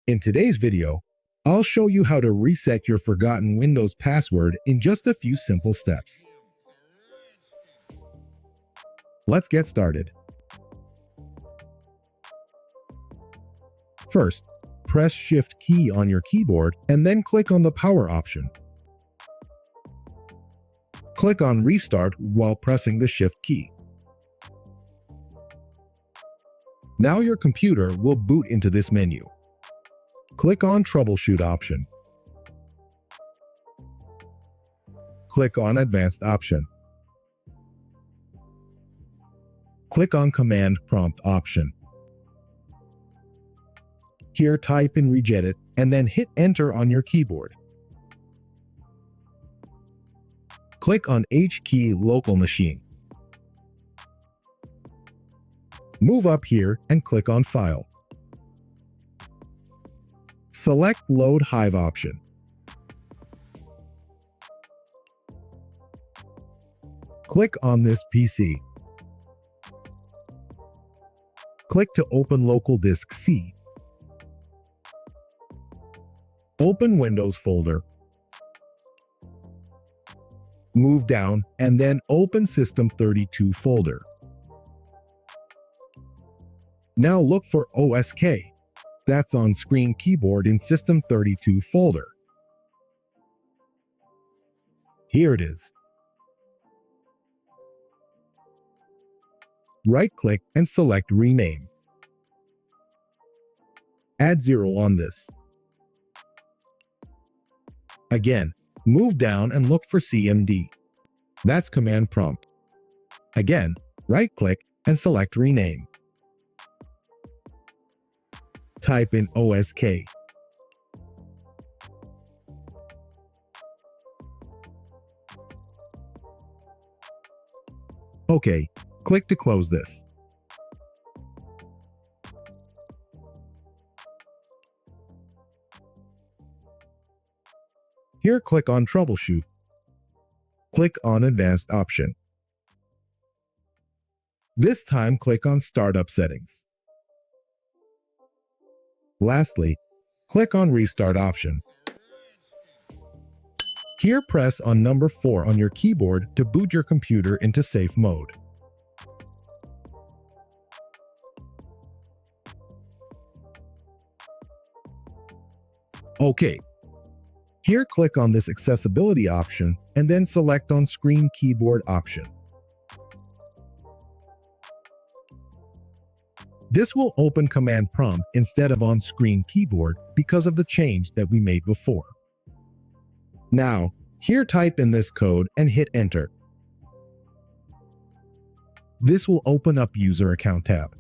In today's video, I'll show you how to reset your forgotten Windows password in just a few simple steps. Let's get started. First, press Shift key on your keyboard and then click on the power option. Click on Restart while pressing the Shift key. Now your computer will boot into this menu. Click on Troubleshoot option. Click on Advanced option. Click on Command Prompt option. Here type in Regetit and then hit Enter on your keyboard. Click on H key Local Machine. Move up here and click on File. Select Load Hive option. Click on this PC. Click to open local disk C. Open Windows folder. Move down and then open System32 folder. Now look for OSK. That's on screen keyboard in System32 folder. Here it is. Right-click and select Rename. Add 0 on this. Again, move down and look for CMD. That's Command Prompt. Again, right-click and select Rename. Type in OSK. OK, click to close this. Here click on Troubleshoot. Click on Advanced option. This time click on Startup Settings. Lastly, click on Restart option. Here press on number 4 on your keyboard to boot your computer into safe mode. OK. Here click on this accessibility option and then select on screen keyboard option. This will open Command Prompt instead of on-screen keyboard because of the change that we made before. Now, here type in this code and hit Enter. This will open up User Account tab.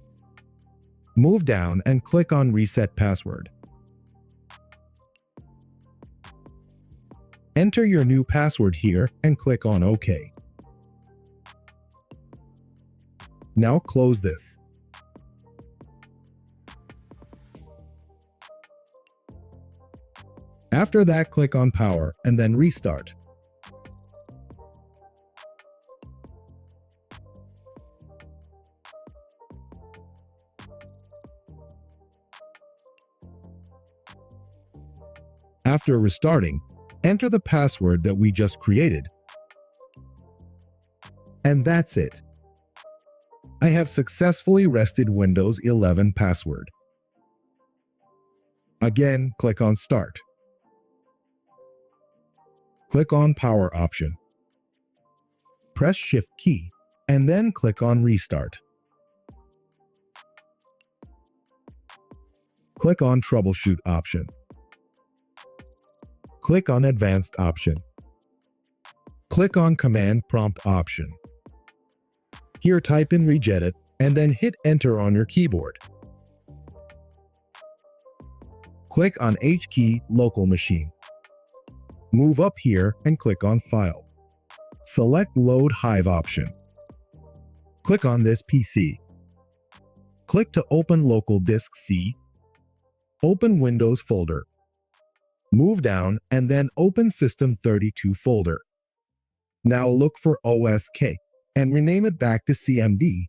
Move down and click on Reset Password. Enter your new password here and click on OK. Now close this. After that, click on Power and then Restart. After restarting, enter the password that we just created. And that's it. I have successfully reset Windows 11 password. Again, click on Start. Click on Power option. Press Shift key and then click on Restart. Click on Troubleshoot option. Click on Advanced option. Click on Command Prompt option. Here type in Regetit and then hit Enter on your keyboard. Click on H key Local Machine. Move up here and click on File. Select Load Hive option. Click on this PC. Click to open local disk C. Open Windows folder. Move down and then open System32 folder. Now look for OSK. and rename it back to CMD.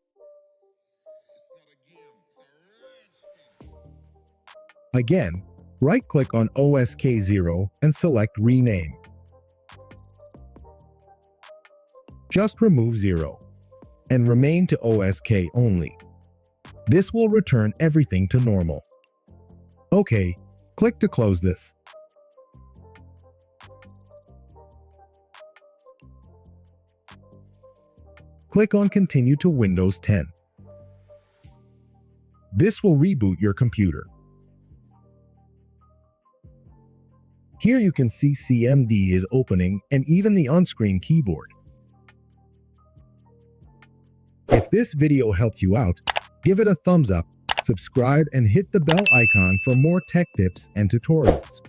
Again, right-click on OSK0 and select Rename. Just remove 0 and remain to OSK only. This will return everything to normal. OK, click to close this. Click on Continue to Windows 10. This will reboot your computer. Here you can see CMD is opening and even the on-screen keyboard. If this video helped you out, give it a thumbs up, subscribe, and hit the bell icon for more tech tips and tutorials.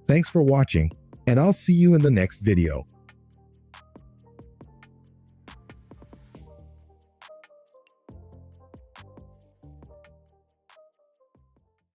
Thanks for watching, and I'll see you in the next video.